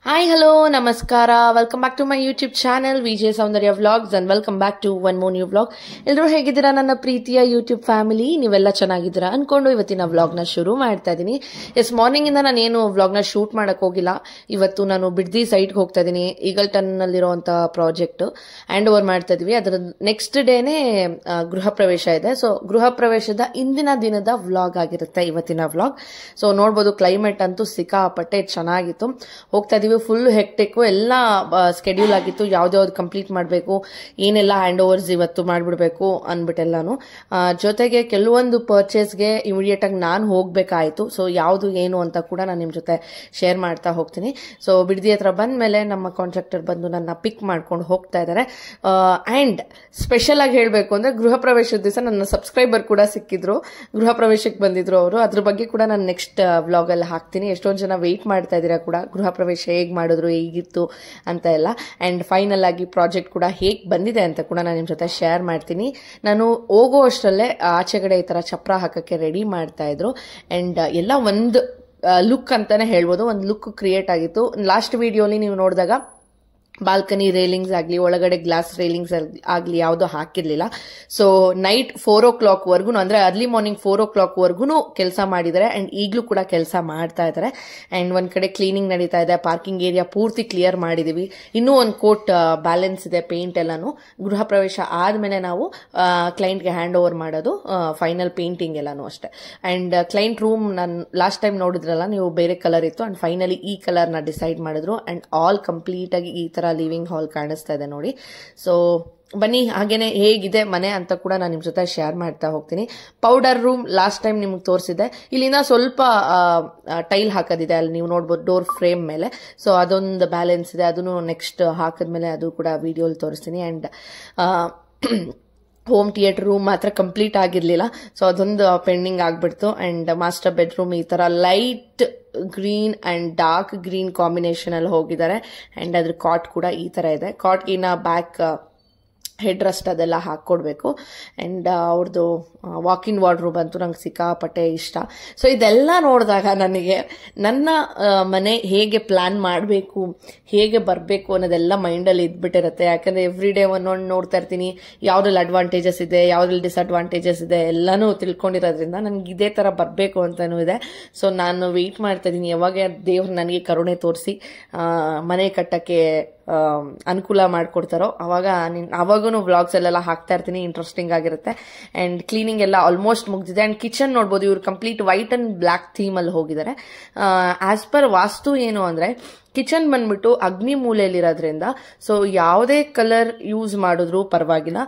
Hi, hello, namaskara. Welcome back to my YouTube channel, VJ Saundarya Vlogs, and welcome back to one more new vlog. ಎಲ್ಲರೂ ಹೇಗಿದ್ದೀರಾ ನನ್ನ ಪ್ರೀತಿಯ YouTube family? ನೀವೆಲ್ಲ ಚೆನ್ನಾಗಿದ್ದೀರಾ ಅನ್ಕೊಂಡು ಇವತ್ತಿನ ವ್ಲಾಗ್ನ ಶುರು ಮಾಡ್ತಾ ಇದ್ದೀನಿ. ಮಾರ್ನಿಂಗ್ ಇಂದ ನಾನೇನು ವ್ಲಾಗ್ನ ಶೂಟ್ ಮಾಡಕ್ ಹೋಗಿಲ್ಲ. ಇವತ್ತು ನಾನು ಬಿಡ್ದಿ ಸೈಟ್ಗೆ ಹೋಗ್ತಾ ಇದ್ದೀನಿ. ಈಗಲ್ಟನ್ ನಲ್ಲಿರುವಂತ ಪ್ರಾಜೆಕ್ಟ್ ಹ್ಯಾಂಡ್ ಓವರ್ ಮಾಡ್ತಾ ಇದೀವಿ. ಅದರ ನೆಕ್ಸ್ಟ್ ಡೇನೆ ಗೃಹ ಪ್ರವೇಶ ಇದೆ. ಸೊ ಗೃಹ ಪ್ರವೇಶದ ಇಂದಿನ ದಿನದ ವ್ಲಾಗ್ ಆಗಿರುತ್ತೆ ಇವತ್ತಿನ ವ್ಲಾಗ್. ಸೊ ನೋಡ್ಬೋದು, ಕ್ಲೈಮೇಟ್ ಅಂತೂ ಸಿಕ್ಕಾಪಟ್ಟೆ ಚೆನ್ನಾಗಿತ್ತು. ಹೋಗ್ತಾ ಇದೀವಿ, ಫುಲ್ ಹೆಕ್ಟಿಕ್, ಎಲ್ಲ ಸ್ಕೆಡ್ಯೂಲ್ ಆಗಿತ್ತು. ಯಾವ್ದಾವ್ದು ಕಂಪ್ಲೀಟ್ ಮಾಡಬೇಕು, ಏನೆಲ್ಲ ಹ್ಯಾಂಡ್ ಓವರ್ಸ್ ಇವತ್ತು ಮಾಡ್ಬಿಡ್ಬೇಕು ಅನ್ಬಿಟ್ಟೆಲ್ಲಾನು. ಜೊತೆಗೆ ಕೆಲವೊಂದು ಪರ್ಚೇಸ್ಗೆ ಇಮಿಡಿಯೇಟ್ ಆಗಿ ನಾನು ಹೋಗ್ಬೇಕಾಯ್ತು. ಸೊ ಯಾವ್ದು ಏನು ಅಂತ ಕೂಡ ನಾನು ನಿಮ್ ಜೊತೆ ಶೇರ್ ಮಾಡ್ತಾ ಹೋಗ್ತೀನಿ. ಸೊ ಬಿಡ್ದಿ ಹತ್ರ ಬಂದ್ಮೇಲೆ ನಮ್ಮ ಕಾಂಟ್ರಾಕ್ಟರ್ ಬಂದು ನನ್ನ ಪಿಕ್ ಮಾಡ್ಕೊಂಡು ಹೋಗ್ತಾ ಇದ್ದಾರೆ. ಅಂಡ್ ಸ್ಪೆಷಲ್ ಆಗಿ ಹೇಳ್ಬೇಕು ಅಂದ್ರೆ, ಗೃಹ ಪ್ರವೇಶದ ದಿವಸ ನನ್ನ ಸಬ್ಸ್ಕ್ರೈಬರ್ ಕೂಡ ಸಿಕ್ಕಿದ್ರು. ಗೃಹ ಪ್ರವೇಶಕ್ಕೆ ಬಂದಿದ್ರು ಅವರು. ಅದ್ರ ಬಗ್ಗೆ ಕೂಡ ನಾನು ನೆಕ್ಸ್ಟ್ ವ್ಲಾಗ್ ಅಲ್ಲಿ ಹಾಕ್ತೀನಿ. ಎಷ್ಟೊಂದು ಜನ ವೆಯ್ಟ್ ಮಾಡ್ತಾ ಇದ್ದೀರಾ ಕೂಡ, ಗೃಹ ಪ್ರವೇಶ ಹೇಗ್ ಮಾಡಿದ್ರು, ಹೇಗಿತ್ತು ಅಂತ ಎಲ್ಲ. ಅಂಡ್ ಫೈನಲ್ ಆಗಿ ಪ್ರಾಜೆಕ್ಟ್ ಕೂಡ ಹೇಗ್ ಬಂದಿದೆ ಅಂತ ಕೂಡ ನಾನು ನಿಮ್ ಜೊತೆ ಶೇರ್ ಮಾಡ್ತೀನಿ. ನಾನು ಹೋಗೋ ಅಷ್ಟರಲ್ಲೇ ಆಚೆಗಡೆ ಈ ತರ ಚಪ್ರ ಹಾಕಕ್ಕೆ ರೆಡಿ ಮಾಡ್ತಾ ಇದ್ರು. ಅಂಡ್ ಎಲ್ಲ ಒಂದು ಲುಕ್ ಅಂತಾನೆ ಹೇಳ್ಬೋದು, ಒಂದು ಲುಕ್ ಕ್ರಿಯೇಟ್ ಆಗಿತ್ತು. ಲಾಸ್ಟ್ ವಿಡಿಯೋಲಿ ನೀವು ನೋಡಿದಾಗ ಬಾಲ್ಕನಿ ರೇಲಿಂಗ್ಸ್ ಆಗ್ಲಿ, ಒಳಗಡೆ ಗ್ಲಾಸ್ ರೇಲಿಂಗ್ಸ್ ಆಗ್ಲಿ ಯಾವ್ದು ಹಾಕಿರ್ಲಿಲ್ಲ. ಸೊ ನೈಟ್ 4 o'clock ವರ್ಗು, ಅಂದ್ರೆ ಅರ್ಲಿ ಮಾರ್ನಿಂಗ್ 4 o'clock ವರ್ಗುನು ಕೆಲಸ ಮಾಡಿದ್ದಾರೆ. ಅಂಡ್ ಈಗ್ಲೂ ಕೂಡ ಕೆಲಸ ಮಾಡ್ತಾ ಇದ್ದಾರೆ. ಅಂಡ್ ಒಂದ್ ಕಡೆ ಕ್ಲೀನಿಂಗ್ ನಡೀತಾ ಇದೆ. ಪಾರ್ಕಿಂಗ್ ಏರಿಯಾ ಪೂರ್ತಿ ಕ್ಲಿಯರ್ ಮಾಡಿದೀವಿ. ಇನ್ನೂ ಒಂದು ಕೋಟ್ ಬ್ಯಾಲೆನ್ಸ್ ಇದೆ, ಪೇಂಟ್ ಎಲ್ಲಾನು. ಗೃಹ ಪ್ರವೇಶ ಆದ್ಮೇಲೆ ನಾವು ಕ್ಲೈಂಟ್ಗೆ ಹ್ಯಾಂಡ್ ಓವರ್ ಮಾಡೋದು, ಫೈನಲ್ ಪೇಂಟಿಂಗ್ ಎಲ್ಲಾನು ಅಷ್ಟೇ. ಅಂಡ್ ಕ್ಲೈಂಟ್ ರೂಮ್ ನಾನು ಲಾಸ್ಟ್ ಟೈಮ್ ನೋಡಿದ್ರಲ್ಲ ನೀವು, ಬೇರೆ ಕಲರ್ ಇತ್ತು. ಅಂಡ್ ಫೈನಲಿ ಈ ಕಲರ್ ನ ಡಿಸೈಡ್ ಮಾಡಿದ್ರು. ಅಂಡ್ ಆಲ್ ಕಂಪ್ಲೀಟ್ ಆಗಿ ಈ ತರ ಲಿವಿಂಗ್ ಹಾಲ್ ಕಾಣಿಸ್ತಾ ಇದೆ ನೋಡಿ. ಸೊ ಬನ್ನಿ, ಹಾಗೇನೆ ಹೇಗಿದೆ ಮನೆ ಅಂತ ಕೂಡ ನಾನು ನಿಮ್ ಜೊತೆ ಶೇರ್ ಮಾಡ್ತಾ ಹೋಗ್ತೀನಿ. ಪೌಡರ್ ರೂಮ್ ಲಾಸ್ಟ್ ಟೈಮ್ ನಿಮ್ಗೆ ತೋರಿಸಿದೆ. ಇಲ್ಲಿಂದ ಸ್ವಲ್ಪ ಟೈಲ್ ಹಾಕೋದಿದೆ, ಅಲ್ಲಿ ನೀವು ನೋಡ್ಬೋದು ಡೋರ್ ಫ್ರೇಮ್ ಮೇಲೆ. ಸೊ ಅದೊಂದು ಬ್ಯಾಲೆನ್ಸ್ ಇದೆ, ಅದನ್ನು ನೆಕ್ಸ್ಟ್ ಹಾಕಿದ್ಮೇಲೆ ಅದು ಕೂಡ ವಿಡಿಯೋಲಿ ತೋರಿಸ್ತೀನಿ. ಅಂಡ್ ಹೋಮ್ ಥಿಯೇಟರ್ ರೂಮ್ ಮಾತ್ರ ಕಂಪ್ಲೀಟ್ ಆಗಿರ್ಲಿಲ್ಲ. ಸೊ ಅದೊಂದು ಪೆಂಡಿಂಗ್ ಆಗ್ಬಿಡ್ತು. ಅಂಡ್ ಮಾಸ್ಟರ್ ಬೆಡ್ರೂಮ್ ಈ ತರ light green and dark green combination ಅಲ್ಲಿ ಹೋಗಿದ್ದಾರೆ. ಅಂಡ್ ಅದ್ರ ಕಾಟ್ ಕೂಡ ಈ ತರ ಇದೆ. ಕಾಟ್ಗಿನ ಬ್ಯಾಕ್ ಹೆಡ್ ರೆಸ್ಟ್ ಅದೆಲ್ಲ ಹಾಕೊಡ್ಬೇಕು. ಅಂಡ್ ಅವ್ರದ್ದು ವಾಕ್-ಇನ್ ವಾರ್ಡ್ರೋಬ್ ಅಂತೂ ನಂಗೆ ಸಿಕ್ಕಾಪಟ್ಟೆ ಇಷ್ಟ. ಸೊ ಇದೆಲ್ಲ ನೋಡಿದಾಗ ನನಗೆ ನನ್ನ ಮನೆ ಹೇಗೆ ಪ್ಲಾನ್ ಮಾಡಬೇಕು, ಹೇಗೆ ಬರಬೇಕು ಅನ್ನೋದೆಲ್ಲ ಮೈಂಡಲ್ಲಿ ಇದ್ಬಿಟ್ಟಿರುತ್ತೆ. ಯಾಕಂದ್ರೆ ಎವ್ರಿ ಡೇ ಒಂದೊಂದು ನೋಡ್ತಾ ಇರ್ತೀನಿ, ಯಾವ್ದ್ರಲ್ಲಿ ಅಡ್ವಾಂಟೇಜಸ್ ಇದೆ, ಯಾವ್ದ್ರಲ್ಲಿ ಡಿಸ್ಅಡ್ವಾಂಟೇಜಸ್ ಇದೆ ಎಲ್ಲಾನು ತಿಳ್ಕೊಂಡಿರೋದ್ರಿಂದ ನನಗೆ ಇದೇ ತರ ಬರಬೇಕು ಅಂತಾನೂ ಇದೆ. ಸೊ ನಾನು ವೆಯ್ಟ್ ಮಾಡ್ತಾ ಇದ್ದೀನಿ, ಯಾವಾಗ ದೇವ್ರು ನನಗೆ ಕರುಣೆ ತೋರಿಸಿ ಮನೆ ಕಟ್ಟಕ್ಕೆ ಅನುಕೂಲ ಮಾಡ್ಕೊಡ್ತಾರೋ ಅವಾಗೂ ವ್ಲಾಗ್ಸ್ ಎಲ್ಲ ಹಾಕ್ತಾ ಇರ್ತೀನಿ. ಇಂಟ್ರೆಸ್ಟಿಂಗ್ ಆಗಿರುತ್ತೆ. ಅಂಡ್ ಕ್ಲೀನಿಂಗ್ ಎಲ್ಲ ಆಲ್ಮೋಸ್ಟ್ ಮುಗ್ದಿದೆ. ಅಂಡ್ ಕಿಚನ್ ನೋಡ್ಬೋದು, ಇವ್ರು complete white and black theme ಅಲ್ಲಿ ಹೋಗಿದ್ದಾರೆ. ಆಸ್ ಪರ್ ವಾಸ್ತು ಏನು ಅಂದ್ರೆ, ಕಿಚನ್ ಬಂದ್ಬಿಟ್ಟು ಅಗ್ನಿ ಮೂಲೆಯಲ್ಲಿರೋದ್ರಿಂದ ಸೊ ಯಾವುದೇ ಕಲರ್ ಯೂಸ್ ಮಾಡಿದ್ರು ಪರವಾಗಿಲ್ಲ.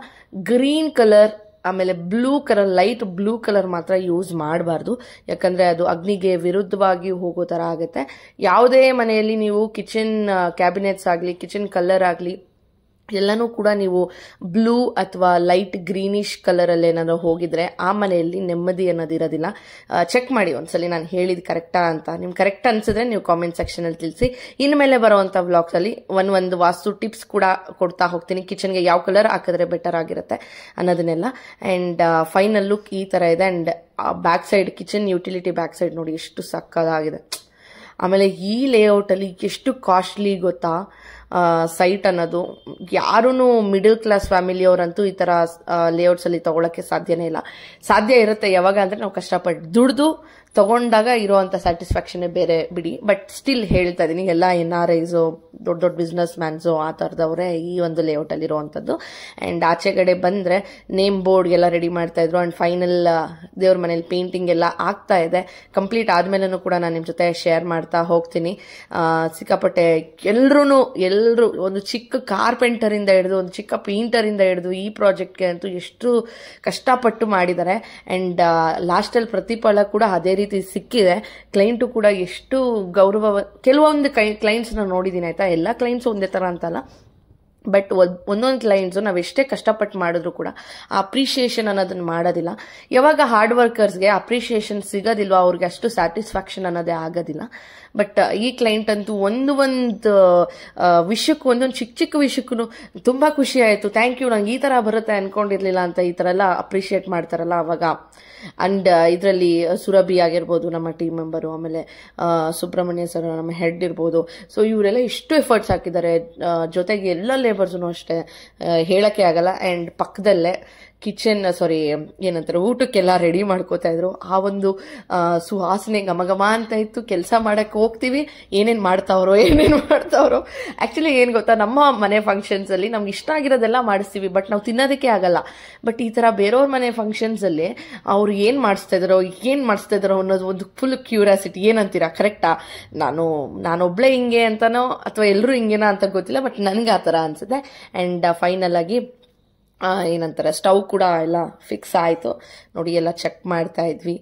ಗ್ರೀನ್ ಕಲರ್ ಆಮೇಲೆ blue colour, light blue colour ಮಾತ್ರ ಯೂಸ್ ಮಾಡಬಾರ್ದು. ಯಾಕಂದ್ರೆ ಅದು ಅಗ್ನಿಗೆ ವಿರುದ್ಧವಾಗಿ ಹೋಗೋ ತರ ಆಗುತ್ತೆ. ಯಾವುದೇ ಮನೆಯಲ್ಲಿ ನೀವು ಕಿಚನ್ ಕ್ಯಾಬಿನೆಟ್ಸ್ ಆಗ್ಲಿ, ಕಿಚನ್ ಕಲರ್ ಆಗ್ಲಿ ಎಲ್ಲನೂ ಕೂಡ ನೀವು ಬ್ಲೂ ಅಥವಾ ಲೈಟ್ ಗ್ರೀನಿಶ್ ಕಲರ್ ಅಲ್ಲಿ ಏನಾದ್ರು ಹೋಗಿದ್ರೆ ಆ ಮನೆಯಲ್ಲಿ ನೆಮ್ಮದಿ ಅನ್ನೋದಿರೋದಿಲ್ಲ. ಚೆಕ್ ಮಾಡಿ ಒಂದ್ಸಲಿ ನಾನು ಹೇಳಿದ್ ಕರೆಕ್ಟಾ ಅಂತ. ನಿಮ್ಗೆ ಕರೆಕ್ಟ್ ಅನ್ಸಿದ್ರೆ ನೀವು ಕಾಮೆಂಟ್ ಸೆಕ್ಷನ್ ಅಲ್ಲಿ ತಿಳಿಸಿ. ಇನ್ಮೇಲೆ ಬರುವಂತ ವ್ಲಾಗ್ಸ್ ಅಲ್ಲಿ ಒಂದು ವಾಸ್ತು ಟಿಪ್ಸ್ ಕೂಡ ಕೊಡ್ತಾ ಹೋಗ್ತೀನಿ. ಕಿಚನ್ಗೆ ಯಾವ ಕಲರ್ ಹಾಕಿದ್ರೆ ಬೆಟರ್ ಆಗಿರುತ್ತೆ ಅನ್ನೋದನ್ನೆಲ್ಲ. ಅಂಡ್ ಫೈನಲ್ ಲುಕ್ ಈ ತರ ಇದೆ. And back side kitchen utility back side ನೋಡಿ ಎಷ್ಟು ಸಕ್ಕದಾಗಿದೆ. ಆಮೇಲೆ ಈ ಲೇಔಟ್ ಅಲ್ಲಿ ಎಷ್ಟು ಕಾಸ್ಟ್ಲಿ ಗೊತ್ತಾ ಸೈಟ್ ಅನ್ನೋದು. ಯಾರೂ ಮಿಡಲ್ ಕ್ಲಾಸ್ ಫ್ಯಾಮಿಲಿ ಅವರಂತೂ ಈ ತರ ಲೇಔಟ್ಸ್ ಅಲ್ಲಿ ತಗೊಳಕ್ಕೆ ಸಾಧ್ಯನೇ ಇಲ್ಲ. ಸಾಧ್ಯ ಇರುತ್ತೆ ಯಾವಾಗ ಅಂದ್ರೆ ನಾವು ಕಷ್ಟಪಟ್ಟು ದುಡ್ದು ತಗೊಂಡಾಗ ಇರುವಂತ ಸ್ಯಾಟಿಸ್ಫ್ಯಾಕ್ಷನ್ ಬೇರೆ ಬಿಡಿ. ಬಟ್ ಸ್ಟಿಲ್ ಹೇಳ್ತಾ ಇದೀನಿ, ಎಲ್ಲ NRIs, ದೊಡ್ಡ ದೊಡ್ಡ ಬಿಸ್ನೆಸ್ ಮ್ಯಾನ್ಸ್ ಆ ತರದವ್ರೆ ಈ ಒಂದು ಲೇಔಟ್ ಅಲ್ಲಿ ಇರುವಂತದ್ದು. ಅಂಡ್ ಆಚೆಗಡೆ ಬಂದ್ರೆ ನೇಮ್ ಬೋರ್ಡ್ ಎಲ್ಲ ರೆಡಿ ಮಾಡ್ತಾ ಇದ್ರು. ಅಂಡ್ ಫೈನಲ್ ದೇವ್ರ ಮನೇಲಿ ಪೇಂಟಿಂಗ್ ಎಲ್ಲ ಆಗ್ತಾ ಇದೆ. ಕಂಪ್ಲೀಟ್ ಆದ್ಮೇಲೆ ಕೂಡ ನಾನು ನಿಮ್ ಜೊತೆ ಶೇರ್ ಮಾಡ್ತಾ ಹೋಗ್ತೀನಿ. ಸಿಕ್ಕಾಪಟ್ಟೆ ಎಲ್ರು ಒಂದು ಚಿಕ್ಕ ಕಾರ್ಪೆಂಟರ್ ಇಂದ ಹಿಡಿದು ಒಂದು ಚಿಕ್ಕ ಪೇಂಟರ್ ಇಂದ ಹಿಡಿದು ಈ ಪ್ರಾಜೆಕ್ಟ್ಗೆ ಅಂತೂ ಎಷ್ಟು ಕಷ್ಟಪಟ್ಟು ಮಾಡಿದ್ದಾರೆ. ಅಂಡ್ ಲಾಸ್ಟ್ ಅಲ್ಲಿ ಪ್ರತಿಫಲ ಕೂಡ ಅದೇ ರೀತಿ ಸಿಕ್ಕಿದೆ. ಕ್ಲೈಂಟು ಕೂಡ ಎಷ್ಟು ಗೌರವ. ಕೆಲವೊಂದು ಕ್ಲೈಂಟ್ಸ್ ನಾನು ನೋಡಿದೀನಿ ಆಯ್ತಾ, ಎಲ್ಲಾ ಕ್ಲೈಂಟ್ಸ್ ಒಂದೇ ತರ ಅಂತಲ್ಲ. ಬಟ್ ಒಂದೊಂದು ಕ್ಲೈಂಟ್ಸು ನಾವು ಎಷ್ಟೇ ಕಷ್ಟಪಟ್ಟು ಮಾಡಿದ್ರು ಕೂಡ ಆ ಅಪ್ರಿಷಿಯೇಷನ್ ಅನ್ನೋದನ್ನ ಮಾಡೋದಿಲ್ಲ. ಯಾವಾಗ ಹಾರ್ಡ್ ವರ್ಕರ್ಸ್ಗೆ ಅಪ್ರಿಷಿಯೇಷನ್ ಸಿಗೋದಿಲ್ವ ಅವ್ರಿಗೆ ಅಷ್ಟು ಸ್ಯಾಟಿಸ್ಫ್ಯಾಕ್ಷನ್ ಅನ್ನೋದೇ ಆಗೋದಿಲ್ಲ. ಬಟ್ ಈ ಕ್ಲೈಂಟ್ ಅಂತೂ ಒಂದು ವಿಷಯಕ್ಕೂ ಒಂದೊಂದು ಚಿಕ್ಕ ವಿಷಯಕ್ಕೂ ತುಂಬಾ ಖುಷಿ ಆಯಿತು, ಥ್ಯಾಂಕ್ ಯು, ನಂಗೆ ಈ ಥರ ಬರುತ್ತೆ ಅನ್ಕೊಂಡಿರ್ಲಿಲ್ಲ ಅಂತ ಈ ಥರ ಎಲ್ಲ ಅಪ್ರಿಷಿಯೇಟ್ ಮಾಡ್ತಾರಲ್ಲ ಅವಾಗ. ಅಂಡ್ ಇದರಲ್ಲಿ ಸುರಭಿ ಆಗಿರ್ಬೋದು ನಮ್ಮ ಟೀಮ್ ಮೆಂಬರು, ಆಮೇಲೆ ಸುಬ್ರಹ್ಮಣ್ಯ ಸರ್ ನಮ್ಮ ಹೆಡ್ ಇರ್ಬೋದು. ಸೊ ಇವರೆಲ್ಲ ಇಷ್ಟು ಎಫರ್ಟ್ಸ್ ಹಾಕಿದ್ದಾರೆ. ಜೊತೆಗೆ ಎಲ್ಲ ಲೇಬರ್ಸ್ನು ಅಷ್ಟೇ ಹೇಳಕ್ಕೆ ಆಗಲ್ಲ. ಅಂಡ್ ಪಕ್ಕದಲ್ಲೇ ಕಿಚನ್ ಏನಂತಾರೆ ಊಟಕ್ಕೆಲ್ಲ ರೆಡಿ ಮಾಡ್ಕೋತಾ ಇದ್ರು. ಆ ಒಂದು ಸುವಾಸನೆ ಘಮಘಮ ಅಂತ ಇತ್ತು. ಕೆಲಸ ಮಾಡಕ್ಕೆ ಹೋಗ್ತೀವಿ, ಏನೇನು ಮಾಡ್ತಾವ್ರೋ. ಆಕ್ಚುಲಿ ಏನು ಗೊತ್ತಾ, ನಮ್ಮ ಮನೆ ಫಂಕ್ಷನ್ಸ್ ಅಲ್ಲಿ ನಮ್ಗೆ ಇಷ್ಟ ಆಗಿರೋದೆಲ್ಲ ಮಾಡಿಸ್ತೀವಿ, ಬಟ್ ನಾವು ತಿನ್ನೋದಕ್ಕೆ ಆಗಲ್ಲ. ಬಟ್ ಈ ತರ ಬೇರೆಯವ್ರ ಮನೆ ಫಂಕ್ಷನ್ಸ್ ಅಲ್ಲಿ ಅವ್ರು ಏನ್ ಮಾಡಿಸ್ತಾ ಇದಾರೋ ಅನ್ನೋದು ಒಂದು ಫುಲ್ ಕ್ಯೂರಿಯಾಸಿಟಿ. ಏನಂತೀರಾ, ಕರೆಕ್ಟಾ? ನಾನೊಬ್ಳೆ ಹಿಂಗೆ ಅಂತನೋ ಅಥವಾ ಎಲ್ಲರೂ ಹಿಂಗೇನಾ ಅಂತ ಗೊತ್ತಿಲ್ಲ, ಬಟ್ ನನ್ಗೆ ಆ ಥರ ಅನ್ಸುತ್ತೆ. ಅಂಡ್ ಫೈನಲ್ ಆಗಿ ಏನಂತಾರೆ ಸ್ಟವ್ ಕೂಡ ಎಲ್ಲ ಫಿಕ್ಸ್ ಆಯಿತು ನೋಡಿ. ಎಲ್ಲ ಚೆಕ್ ಮಾಡ್ತಾ ಇದ್ವಿ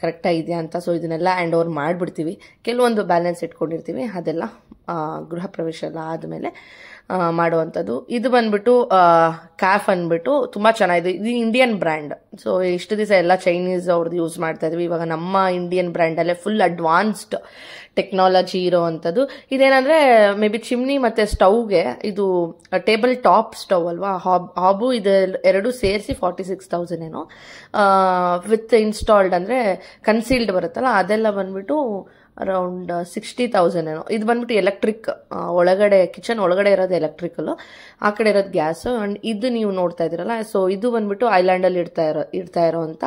ಕರೆಕ್ಟಾಗಿದೆಯಾ ಅಂತ. ಸೊ ಇದನ್ನೆಲ್ಲ ಹ್ಯಾಂಡ್ ಓವರ್ ಮಾಡಿಬಿಡ್ತೀವಿ. ಕೆಲವೊಂದು ಬ್ಯಾಲೆನ್ಸ್ ಇಟ್ಕೊಂಡಿರ್ತೀವಿ, ಅದೆಲ್ಲ ಗೃಹ ಪ್ರವೇಶ ಎಲ್ಲ ಆದಮೇಲೆ ಮಾಡುವಂಥದ್ದು. ಇದು ಬಂದ್ಬಿಟ್ಟು ಕ್ಯಾಫ್ ಅಂದ್ಬಿಟ್ಟು ತುಂಬ ಚೆನ್ನಾಗಿದೆ. ಇದು ಇಂಡಿಯನ್ ಬ್ರ್ಯಾಂಡ್. ಸೊ ಇಷ್ಟು ದಿವಸ ಎಲ್ಲ ಚೈನೀಸ್ ಅವ್ರದ್ದು ಯೂಸ್ ಮಾಡ್ತಾ ಇದ್ವಿ. ಇವಾಗ ನಮ್ಮ ಇಂಡಿಯನ್ ಬ್ರ್ಯಾಂಡಲ್ಲೇ ಫುಲ್ ಅಡ್ವಾನ್ಸ್ಡ್ ಟೆಕ್ನಾಲಜಿ ಇರೋವಂಥದ್ದು. ಇದೇನಂದ್ರೆ ಮೇ ಬಿ ಚಿಮ್ನಿ ಮತ್ತೆ ಸ್ಟವ್ಗೆ ಇದು ಟೇಬಲ್ ಟಾಪ್ ಸ್ಟವ್ ಅಲ್ವಾ, ಹಾಬು ಇದು ಎರಡು ಸೇರಿಸಿ 46,000 ಏನೋ. ವಿತ್ ಇನ್ಸ್ಟಾಲ್ಡ್ ಅಂದ್ರೆ ಕನ್ಸೀಲ್ಡ್ ಬರುತ್ತಲ್ಲ ಅದೆಲ್ಲ ಬಂದ್ಬಿಟ್ಟು ಅರೌಂಡ್ 60,000 ಏನೋ. ಇದು ಬಂದ್ಬಿಟ್ಟು ಎಲೆಕ್ಟ್ರಿಕ್, ಒಳಗಡೆ ಕಿಚನ್ ಒಳಗಡೆ ಇರೋದು ಎಲೆಕ್ಟ್ರಿಕಲ್, ಆ ಕಡೆ ಇರೋದು ಗ್ಯಾಸ್. ಅಂಡ್ ಇದು ನೀವು ನೋಡ್ತಾ ಇದ್ದೀರಲ್ಲ, ಸೊ ಇದು ಬಂದ್ಬಿಟ್ಟು ಐಲ್ಯಾಂಡ್ ಅಲ್ಲಿ ಇಡ್ತಾ ಇರೋಂಥ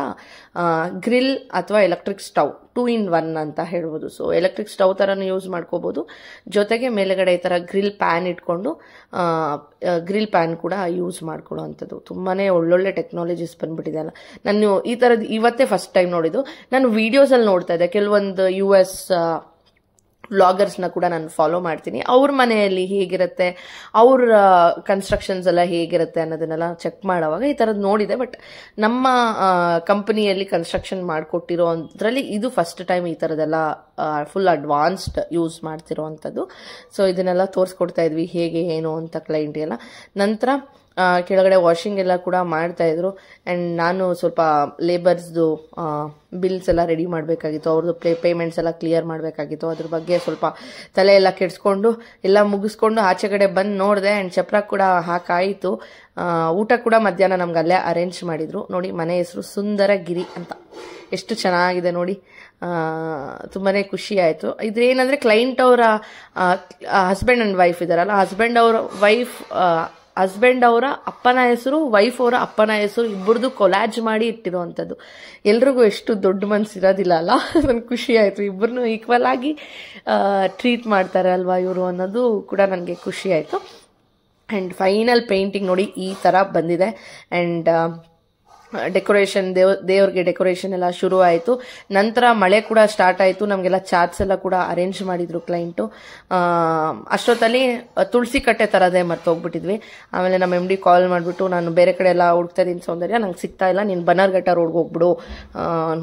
ಗ್ರಿಲ್ ಅಥವಾ ಎಲೆಕ್ಟ್ರಿಕ್ ಸ್ಟವ್ 2 in 1 ಅಂತ ಹೇಳ್ಬೋದು. ಸೊ ಎಲೆಕ್ಟ್ರಿಕ್ ಸ್ಟವ್ ಥರನೂ ಯೂಸ್ ಮಾಡ್ಕೋಬಹುದು. ಜೊತೆಗೆ ಮೇಲೆಗಡೆ ಈ ಥರ ಗ್ರಿಲ್ ಪ್ಯಾನ್ ಇಟ್ಕೊಂಡು ಗ್ರಿಲ್ ಪ್ಯಾನ್ ಕೂಡ ಯೂಸ್ ಮಾಡ್ಕೊಳ್ಳೋವಂಥದ್ದು. ತುಂಬಾನೇ ಒಳ್ಳೊಳ್ಳೆ ಟೆಕ್ನಾಲಜೀಸ್ ಬಂದ್ಬಿಟ್ಟಿದೆ ಅಲ್ಲ. ನಾನು ಈ ಥರದ್ದು ಇವತ್ತೇ ಫಸ್ಟ್ ಟೈಮ್ ನೋಡಿದ್ದು. ನಾನು ವಿಡಿಯೋಸಲ್ಲಿ ನೋಡ್ತಾ ಇದ್ದೆ, ಕೆಲವೊಂದು US ವ್ಲಾಗರ್ಸ್ನ ಕೂಡ ನಾನು ಫಾಲೋ ಮಾಡ್ತೀನಿ. ಅವ್ರ ಮನೆಯಲ್ಲಿ ಹೇಗಿರುತ್ತೆ, ಅವ್ರ ಕನ್ಸ್ಟ್ರಕ್ಷನ್ಸ್ ಎಲ್ಲ ಹೇಗಿರುತ್ತೆ ಅನ್ನೋದನ್ನೆಲ್ಲ ಚೆಕ್ ಮಾಡೋವಾಗ ಈ ಥರದ್ದು ನೋಡಿದೆ. ಬಟ್ ನಮ್ಮ ಕಂಪನಿಯಲ್ಲಿ ಕನ್ಸ್ಟ್ರಕ್ಷನ್ ಮಾಡಿಕೊಟ್ಟಿರೋ ಅಂದ್ರಲ್ಲಿ ಇದು ಫಸ್ಟ್ ಟೈಮ್ ಈ ಥರದ್ದೆಲ್ಲ ಫುಲ್ ಅಡ್ವಾನ್ಸ್ಡ್ ಯೂಸ್ ಮಾಡ್ತಿರೋ ಅಂಥದ್ದು. ಸೊ ಇದನ್ನೆಲ್ಲ ತೋರಿಸ್ಕೊಡ್ತಾ ಇದ್ವಿ ಹೇಗೆ ಏನು ಅಂತ ಕ್ಲೈಂಟ್ಗೆಲ್ಲ. ನಂತರ ಕೆಳಗಡೆ ವಾಷಿಂಗ್ ಎಲ್ಲ ಕೂಡ ಮಾಡ್ತಾ ಇದ್ರು. ಆ್ಯಂಡ್ ನಾನು ಸ್ವಲ್ಪ ಲೇಬರ್ಸ್ದು ಬಿಲ್ಸ್ ಎಲ್ಲ ರೆಡಿ ಮಾಡಬೇಕಾಗಿತ್ತು, ಅವ್ರದ್ದು ಪೇಮೆಂಟ್ಸ್ ಎಲ್ಲ ಕ್ಲಿಯರ್ ಮಾಡಬೇಕಾಗಿತ್ತು. ಅದ್ರ ಬಗ್ಗೆ ಸ್ವಲ್ಪ ತಲೆ ಎಲ್ಲ ಕೆಡಿಸ್ಕೊಂಡು ಎಲ್ಲ ಮುಗಿಸ್ಕೊಂಡು ಆಚೆ ಕಡೆ ಬಂದು ನೋಡಿದೆ. ಆ್ಯಂಡ್ ಚಪ್ರ ಕೂಡ ಹಾಕಾಯಿತು. ಊಟ ಕೂಡ ಮಧ್ಯಾಹ್ನ ನಮ್ಗೆ ಅಲ್ಲೇ ಅರೇಂಜ್ ಮಾಡಿದ್ರು. ನೋಡಿ, ಮನೆ ಹೆಸರು ಸುಂದರಗಿರಿ ಅಂತ, ಎಷ್ಟು ಚೆನ್ನಾಗಿದೆ ನೋಡಿ. ತುಂಬಾನೇ ಖುಷಿ ಆಯಿತು. ಇದೇನಂದ್ರೆ ಕ್ಲೈಂಟ್ ಅವರ ಹಸ್ಬೆಂಡ್ ಅಂಡ್ ವೈಫ್ ಇದಾರಲ್ಲ, ಹಸ್ಬೆಂಡ್ ಅವರ ಅಪ್ಪನ ಹೆಸರು, ವೈಫ್ ಅವರ ಅಪ್ಪನ ಹೆಸರು ಇಬ್ಬರದು ಕೊಲಾಜ್ ಮಾಡಿ ಇಟ್ಟಿರುವಂಥದ್ದು. ಎಲ್ರಿಗೂ ಎಷ್ಟು ದೊಡ್ಡ ಮನಸ್ಸು ಇರೋದಿಲ್ಲ ಅಲ್ಲ, ನನ್ಗೆ ಖುಷಿ ಆಯಿತು. ಇಬ್ಬರನ್ನು ಈಕ್ವಲ್ ಆಗಿ ಟ್ರೀಟ್ ಮಾಡ್ತಾರೆ ಅಲ್ವಾ ಇವರು ಅನ್ನೋದು ಕೂಡ ನನಗೆ ಖುಷಿ ಆಯಿತು. ಆ್ಯಂಡ್ ಫೈನಲ್ ಪೇಂಟಿಂಗ್ ನೋಡಿ ಈ ಥರ ಬಂದಿದೆ. ಆ್ಯಂಡ್ ಡೆಕೋರೇಷನ್, ದೇವ್ರಿಗೆ ಡೆಕೋರೇಷನ್ ಎಲ್ಲ ಶುರು ಆಯಿತು. ನಂತರ ಮಳೆ ಕೂಡ ಸ್ಟಾರ್ಟ್ ಆಯಿತು. ನಮಗೆಲ್ಲ ಚಾಟ್ಸ್ ಎಲ್ಲ ಕೂಡ ಅರೇಂಜ್ ಮಾಡಿದ್ರು ಕ್ಲೈಂಟು. ಅಷ್ಟೊತ್ತಲ್ಲಿ ತುಳಸಿ ಕಟ್ಟೆ ತರದೇ ಮರ್ತೋಗ್ಬಿಟ್ಟಿದ್ವಿ. ಆಮೇಲೆ ನಮ್ಮ MD ಕಾಲ್ ಮಾಡಿಬಿಟ್ಟು, ನಾನು ಬೇರೆ ಕಡೆ ಎಲ್ಲ ಹುಡುಕ್ತಾ ಇದ್ದೀನಿ ಸೌಂದರ್ಯ, ನಂಗೆ ಸಿಗ್ತಾ ಇಲ್ಲ, ನೀನು ಬನ್ನರ್ಘಟ್ಟ ರೋಡ್ಗೆ ಹೋಗ್ಬಿಡು,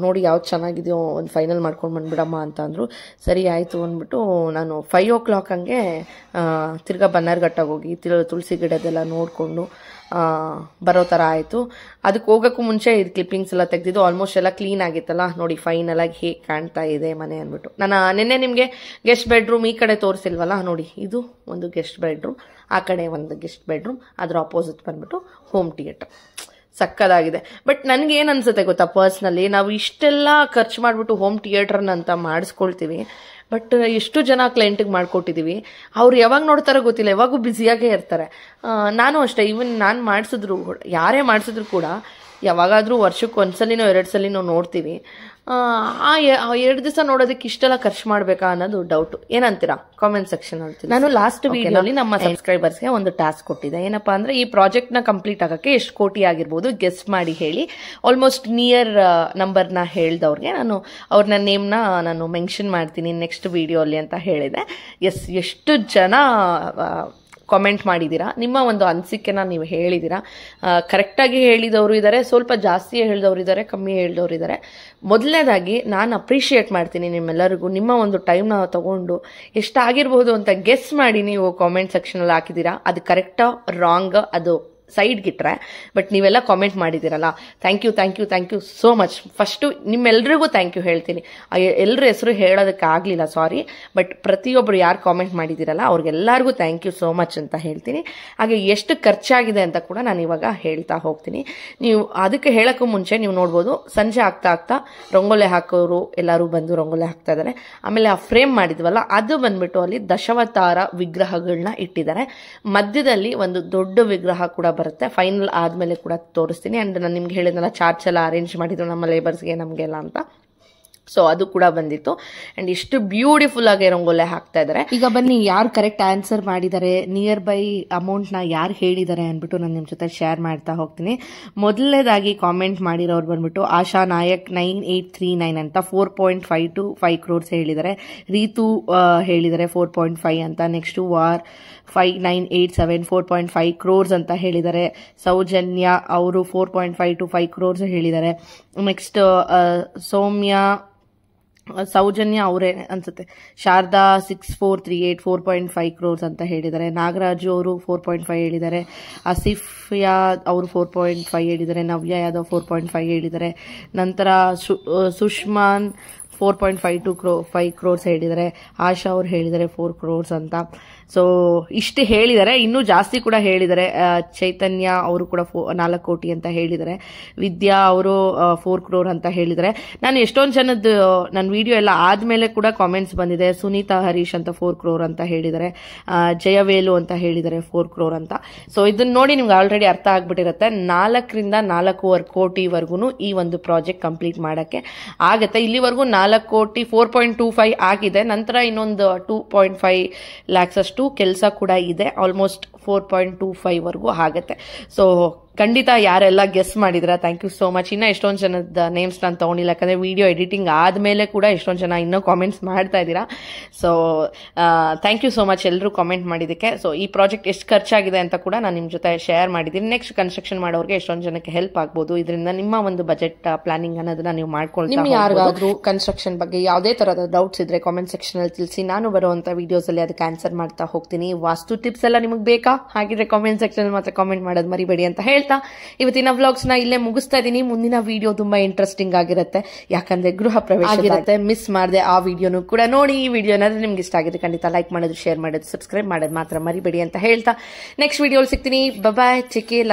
ನೋಡಿ ಯಾವ್ದು ಚೆನ್ನಾಗಿದೆಯೋ ಒಂದು ಫೈನಲ್ ಮಾಡ್ಕೊಂಡು ಬಂದ್ಬಿಡಮ್ಮ ಅಂತ ಅಂದರು. ಸರಿ ಆಯಿತು ಅಂದ್ಬಿಟ್ಟು ನಾನು 5 o'clock ಹಂಗೆ ತಿರ್ಗಾ ಬನ್ನರ್ಘಟ್ಟಗೆ ಹೋಗಿ ತುಳಸಿ ಗಿಡದೆಲ್ಲ ನೋಡಿಕೊಂಡು ಬರೋ ಥರ ಆಯಿತು. ಅದಕ್ಕೆ ಹೋಗೋಕ್ಕೂ ಮುಂಚೆ ಇದು ಕ್ಲಿಪ್ಪಿಂಗ್ಸ್ ಎಲ್ಲ ತೆಗೆದಿದ್ದು. ಆಲ್ಮೋಸ್ಟ್ ಎಲ್ಲ ಕ್ಲೀನ್ ಆಗಿತ್ತಲ್ಲ. ನೋಡಿ ಫೈನಲ್ ಆಗಿ ಹೇಗೆ ಕಾಣ್ತಾ ಇದೆ ಮನೆ ಅಂದ್ಬಿಟ್ಟು. ನಾನು ನಿನ್ನೆ ನಿಮಗೆ ಗೆಸ್ಟ್ ಬೆಡ್ರೂಮ್ ಈ ಕಡೆ ತೋರಿಸಿಲ್ವಲ್ಲ, ನೋಡಿ ಇದು ಒಂದು ಗೆಸ್ಟ್ ಬೆಡ್ರೂಮ್, ಆ ಕಡೆ ಒಂದು ಗೆಸ್ಟ್ ಬೆಡ್ರೂಮ್, ಅದ್ರ ಆಪೋಸಿಟ್ ಬಂದ್ಬಿಟ್ಟು ಹೋಮ್ ಥಿಯೇಟರ್. ಸಕ್ಕದಾಗಿದೆ. ಬಟ್ ನನಗೆ ಏನು ಅನ್ಸುತ್ತೆ ಗೊತ್ತಾ, ಪರ್ಸ್ನಲಿ ನಾವು ಇಷ್ಟೆಲ್ಲ ಖರ್ಚು ಮಾಡಿಬಿಟ್ಟು ಹೋಮ್ ಥಿಯೇಟರ್ನಂತ ಮಾಡಿಸ್ಕೊಳ್ತೀವಿ. ಬಟ್ ಎಷ್ಟು ಜನ ಕ್ಲೈಂಟಿಗೆ ಮಾಡ್ಕೊಟ್ಟಿದ್ದೀವಿ, ಅವ್ರು ಯಾವಾಗ ನೋಡ್ತಾರೋ ಗೊತ್ತಿಲ್ಲ, ಯಾವಾಗೂ ಬ್ಯುಸಿಯಾಗೇ ಇರ್ತಾರೆ. ನಾನು ಅಷ್ಟೇ, ಈವನ್ ನಾನು ಮಾಡಿಸಿದ್ರು, ಯಾರೇ ಮಾಡಿಸಿದ್ರು ಕೂಡ ಯಾವಾಗಾದರೂ ವರ್ಷಕ್ಕೆ 1 ಸಲಿನೋ 2 ಸಲಿನೋ ನೋಡ್ತೀವಿ. ಆ 2 ದಿವಸ ನೋಡೋದಕ್ಕೆ ಇಷ್ಟೆಲ್ಲ ಖರ್ಚು ಮಾಡಬೇಕಾ ಅನ್ನೋದು ಡೌಟ್. ಏನಂತೀರಾ ಕಾಮೆಂಟ್ ಸೆಕ್ಷನ್ ಹೇಳ್ತೀನಿ. ನಾನು ಲಾಸ್ಟ್ ವಿಡಿಯೋಲಿ ನಮ್ಮ ಸಬ್ಸ್ಕ್ರೈಬರ್ಸ್ಗೆ ಒಂದು ಟಾಸ್ಕ್ ಕೊಟ್ಟಿದ್ದೆ. ಏನಪ್ಪಾ ಅಂದ್ರೆ, ಈ ಪ್ರಾಜೆಕ್ಟ್ ನ ಕಂಪ್ಲೀಟ್ ಆಗಕ್ಕೆ ಎಷ್ಟು ಕೋಟಿ ಆಗಿರ್ಬೋದು ಗೆಸ್ ಮಾಡಿ ಹೇಳಿ. ಆಲ್ಮೋಸ್ಟ್ ನಿಯರ್ ನಂಬರ್ನ ಹೇಳ್ದವ್ರಿಗೆ ನಾನು ಅವ್ರನ್ನ ನೇಮ್ನ ನಾನು ಮೆನ್ಷನ್ ಮಾಡ್ತೀನಿ ನೆಕ್ಸ್ಟ್ ವಿಡಿಯೋ ಅಲ್ಲಿ ಅಂತ ಹೇಳಿದೆ. ಎಷ್ಟು ಜನ ಕಾಮೆಂಟ್ ಮಾಡಿದ್ದೀರಾ, ನಿಮ್ಮ ಒಂದು ಅನಿಸಿಕೆನ ನೀವು ಹೇಳಿದ್ದೀರಾ. ಕರೆಕ್ಟಾಗಿ ಹೇಳಿದವರು ಇದ್ದಾರೆ, ಸ್ವಲ್ಪ ಜಾಸ್ತಿ ಹೇಳಿದವರು ಇದ್ದಾರೆ, ಕಮ್ಮಿ ಹೇಳಿದವರು ಇದ್ದಾರೆ. ಮೊದಲನೇದಾಗಿ ನಾನು ಅಪ್ರಿಷಿಯೇಟ್ ಮಾಡ್ತೀನಿ ನಿಮ್ಮೆಲ್ಲರಿಗೂ. ನಿಮ್ಮ ಒಂದು ಟೈಮ್ನ ತಗೊಂಡು ಎಷ್ಟಾಗಿರ್ಬೋದು ಅಂತ ಗೆಸ್ ಮಾಡಿ ನೀವು ಕಾಮೆಂಟ್ ಸೆಕ್ಷನಲ್ಲಿ ಹಾಕಿದ್ದೀರಾ. ಅದು ಕರೆಕ್ಟಾ ರಾಂಗ್ ಅದು ಸೈಡ್ಗಿಟ್ರೆ, ಬಟ್ ನೀವೆಲ್ಲ ಕಾಮೆಂಟ್ ಮಾಡಿದ್ದೀರಲ್ಲ, thank you so much. First ನಿಮ್ಮೆಲ್ರಿಗೂ ಥ್ಯಾಂಕ್ ಯು ಹೇಳ್ತೀನಿ. ಎಲ್ಲರ ಹೆಸರು ಹೇಳೋದಕ್ಕೆ ಆಗಲಿಲ್ಲ, ಸಾರಿ. ಬಟ್ ಪ್ರತಿಯೊಬ್ಬರು ಯಾರು ಕಾಮೆಂಟ್ ಮಾಡಿದ್ದೀರಲ್ಲ ಅವ್ರಿಗೆಲ್ಲರಿಗೂ ಥ್ಯಾಂಕ್ ಯು ಸೋ ಮಚ್ ಅಂತ ಹೇಳ್ತೀನಿ. ಹಾಗೆ ಎಷ್ಟು ಖರ್ಚಾಗಿದೆ ಅಂತ ಕೂಡ ನಾನು ಇವಾಗ ಹೇಳ್ತಾ ಹೋಗ್ತೀನಿ. ನೀವು ಅದಕ್ಕೆ ಹೇಳೋಕ್ಕೂ ಮುಂಚೆ ನೀವು ನೋಡ್ಬೋದು, ಸಂಜೆ ಆಗ್ತಾ ರಂಗೋಲೆ ಹಾಕೋರು ಎಲ್ಲರೂ ಬಂದು ರಂಗೋಲೆ ಹಾಕ್ತಾ ಇದ್ದಾರೆ. ಆಮೇಲೆ ಆ ಫ್ರೇಮ್ ಮಾಡಿದ್ವಲ್ಲ, ಅದು ಬಂದ್ಬಿಟ್ಟು ಅಲ್ಲಿ ದಶಾವತಾರ ವಿಗ್ರಹಗಳನ್ನ ಇಟ್ಟಿದ್ದಾರೆ. ಮಧ್ಯದಲ್ಲಿ ಒಂದು ದೊಡ್ಡ ವಿಗ್ರಹ ಕೂಡ ಬರುತ್ತೆ. ಫೈನಲ್ ಆದ್ಮೇಲೆ ಕೂಡ ತೋರಿಸ್ತೀನಿ. ಅಂಡ್ ನಾನು ನಿಮ್ಗೆ ಹೇಳಿದ್ನಲ್ಲ, ಚಾರ್ಟ್ಸ್ ಎಲ್ಲ ಅರೇಂಜ್ ಮಾಡಿದ್ರು ನಮ್ಮ ಲೇಬರ್ಸ್ಗೆ ನಮಗೆಲ್ಲ ಅಂತ. ಸೊ ಅದು ಕೂಡ ಬಂದಿತ್ತು. ಅಂಡ್ ಇಷ್ಟು ಬ್ಯೂಟಿಫುಲ್ ಆಗಿ ರಂಗೋಲೆ ಹಾಕ್ತಾ ಇದ್ದಾರೆ. ಈಗ ಬನ್ನಿ, ಯಾರು ಕರೆಕ್ಟ್ ಆನ್ಸರ್ ಮಾಡಿದ್ದಾರೆ, ನಿಯರ್ ಬೈ ಅಮೌಂಟ್ನ ಯಾರು ಹೇಳಿದ್ದಾರೆ ಅಂದ್ಬಿಟ್ಟು ನಾನು ನಿಮ್ಮ ಜೊತೆ ಶೇರ್ ಮಾಡ್ತಾ ಹೋಗ್ತೀನಿ. ಮೊದಲನೇದಾಗಿ ಕಾಮೆಂಟ್ ಮಾಡಿರೋರು ಬಂದ್ಬಿಟ್ಟು ಆಶಾ ನಾಯಕ್ 9839 ಅಂತ 4.5 crores ಹೇಳಿದ್ದಾರೆ. ರೀತು ಹೇಳಿದ್ದಾರೆ 4.5 ಅಂತ. ನೆಕ್ಸ್ಟ್ ವಾರ್ 5987 4.5 crores ಅಂತ ಹೇಳಿದ್ದಾರೆ. ಸೌಜನ್ಯ ಅವರು 4.5 to 5 crores ಹೇಳಿದ್ದಾರೆ. ನೆಕ್ಸ್ಟ್ ಸೌಜನ್ಯ ಅವರೇ ಅನ್ಸುತ್ತೆ. ಶಾರದಾ 6438 4.5 crores ಅಂತ ಹೇಳಿದ್ದಾರೆ. ನಾಗರಾಜು ಅವರು 4.5 ಹೇಳಿದ್ದಾರೆ. ಆಸಿಫಿಯಾ ಅವರು 4.5 ಹೇಳಿದ್ದಾರೆ. ನವ್ಯ ಯಾದವ್ 4.5 ಹೇಳಿದ್ದಾರೆ. ನಂತರ ಸುಷ್ಮಾನ್ 4.5 to 5 crores ಹೇಳಿದ್ದಾರೆ. ಆಶಾ ಅವ್ರು ಹೇಳಿದ್ದಾರೆ 4 crores ಅಂತ. ಸೊ ಇಷ್ಟು ಹೇಳಿದ್ದಾರೆ, ಇನ್ನೂ ಜಾಸ್ತಿ ಕೂಡ ಹೇಳಿದ್ದಾರೆ. ಚೈತನ್ಯ ಅವರು ಕೂಡ 4 ಕೋಟಿ ಅಂತ ಹೇಳಿದ್ದಾರೆ. ವಿದ್ಯಾ ಅವರು 4 crore ಅಂತ ಹೇಳಿದ್ದಾರೆ. ನಾನು ಎಷ್ಟೊಂದು ಜನದ್ದು ನನ್ನ ವಿಡಿಯೋ ಎಲ್ಲ ಆದ್ಮೇಲೆ ಕೂಡ ಕಾಮೆಂಟ್ಸ್ ಬಂದಿದೆ. ಸುನೀತಾ ಹರೀಶ್ ಅಂತ 4 crore ಅಂತ ಹೇಳಿದ್ದಾರೆ. ಜಯವೇಲು ಅಂತ ಹೇಳಿದ್ದಾರೆ 4 crore ಅಂತ. ಸೊ ಇದನ್ನ ನೋಡಿ ನಿಮ್ಗೆ ಆಲ್ರೆಡಿ ಅರ್ಥ ಆಗ್ಬಿಟ್ಟಿರುತ್ತೆ. 4 ರಿಂದ 4.25 ಕೋಟಿವರೆಗೂ ಈ ಒಂದು ಪ್ರಾಜೆಕ್ಟ್ ಕಂಪ್ಲೀಟ್ ಮಾಡಕ್ಕೆ ಆಗತ್ತೆ. ಇಲ್ಲಿವರೆಗೂ 4 ಕೋಟಿ 4.25 ಆಗಿದೆ. ನಂತರ ಇನ್ನೊಂದು 2.5 lakhs ಅಷ್ಟು ಕೆಲಸ ಕೂಡ ಇದೆ. ಆಲ್ಮೋಸ್ಟ್ 4.25 ವರೆಗೂ ಆಗತ್ತೆ. ಸೊ ಖಂಡಿತ ಯಾರೆಲ್ಲ ಗೆಸ್ ಮಾಡಿದ್ರ ಥ್ಯಾಂಕ್ ಯು ಸೋ ಮಚ್. ಇನ್ನ ಎಷ್ಟೊಂದು ಜನದ ನೇಮ್ಸ್ ನಾನು ತಗೊಂಡಿಲ್ಲ, ಯಾಕಂದ್ರೆ ವಿಡಿಯೋ ಎಡಿಟಿಂಗ್ ಆದ್ಮೇಲೆ ಕೂಡ ಎಷ್ಟೊಂದು ಜನ ಇನ್ನೂ ಕಾಮೆಂಟ್ಸ್ ಮಾಡ್ತಾ ಇದ್ದೀರಾ. So thank you so much ಎಲ್ಲರೂ ಕಾಮೆಂಟ್ ಮಾಡಿದ್ದಕ್ಕೆ. ಸೊ ಈ ಪ್ರಾಜೆಕ್ಟ್ ಎಷ್ಟು ಖರ್ಚಾಗಿದೆ ಅಂತ ಕೂಡ ನಾನು ನಿಮ್ಮ ಜೊತೆ ಶೇರ್ ಮಾಡಿದ್ದೀನಿ. ನೆಕ್ಸ್ಟ್ ಕನ್ಸ್ಟ್ರಕ್ಷನ್ ಮಾಡೋರಿಗೆ ಎಷ್ಟೊಂದು ಜನಕ್ಕೆ ಹೆಲ್ಪ್ ಆಗ್ಬೋದು. ಇದರಿಂದ ನಿಮ್ಮ ಒಂದು ಬಜೆಟ್ ಪ್ಲಾನಿಂಗ್ ಅನ್ನೋದನ್ನ ನೀವು ಮಾಡ್ಕೊಳ್ತಾ. ನಿಮ್ಗೆ ಯಾರಿಗಾದ್ರೂ ಕನ್ಸ್ಟ್ರಕ್ಷನ್ ಬಗ್ಗೆ ಯಾವುದೇ ತರಹದ ಡೌಟ್ಸ್ ಇದ್ರೆ ಕಾಮೆಂಟ್ ಸೆಕ್ಷನ್ ಅಲ್ಲಿ ತಿಳಿಸಿ. ನಾನು ಬರುವಂತ ವಿಡಿಯೋಸ್ ಅಲ್ಲಿ ಅದಕ್ಕೆ ಆನ್ಸರ್ ಮಾಡ್ತಾ ಹೋಗ್ತೀನಿ. ವಾಸ್ತು ಟಿಪ್ಸ್ ಎಲ್ಲ ನಿಮಗೆ ಬೇಕಾ? ಹಾಗಿದ್ರೆ ಕಾಮೆಂಟ್ ಸೆಕ್ಷನ್ ಮಾತ್ರ ಕಾಮೆಂಟ್ ಮಾಡೋದು ಮರಿಬೇಡಿ ಅಂತ ಹೇಳ್ತಾ ಇವತ್ತಿನ ವ್ಲಾಗ್ಸ್ ನ ಇಲ್ಲೇ ಮುಗಿಸ್ತಾ ಇದೀನಿ. ಮುಂದಿನ ವಿಡಿಯೋ ತುಂಬಾ ಇಂಟ್ರೆಸ್ಟಿಂಗ್ ಆಗಿರುತ್ತೆ, ಯಾಕಂದ್ರೆ ಗೃಹ ಪ್ರವೇಶ ಆಗಿರುತ್ತೆ. ಮಿಸ್ ಮಾಡದೆ ಆ ವಿಡಿಯೋನು ಕೂಡ ನೋಡಿ. ಈ ವಿಡಿಯೋ ಏನಾದ್ರೂ ನಿಮ್ಗೆ ಇಷ್ಟ ಆಗಿದೆ ಖಂಡಿತ ಲೈಕ್ ಮಾಡೋದು, ಶೇರ್ ಮಾಡೋದು, ಸಬ್ಸ್ಕ್ರೈಬ್ ಮಾಡೋದು ಮಾತ್ರ ಮರಿಬೇಡಿ ಅಂತ ಹೇಳ್ತಾ ನೆಕ್ಸ್ಟ್ ವಿಡಿಯೋ ಸಿಗ್ತೀನಿ. ಬಾಯ್, ಟೇಕ್ ಕೇರ್.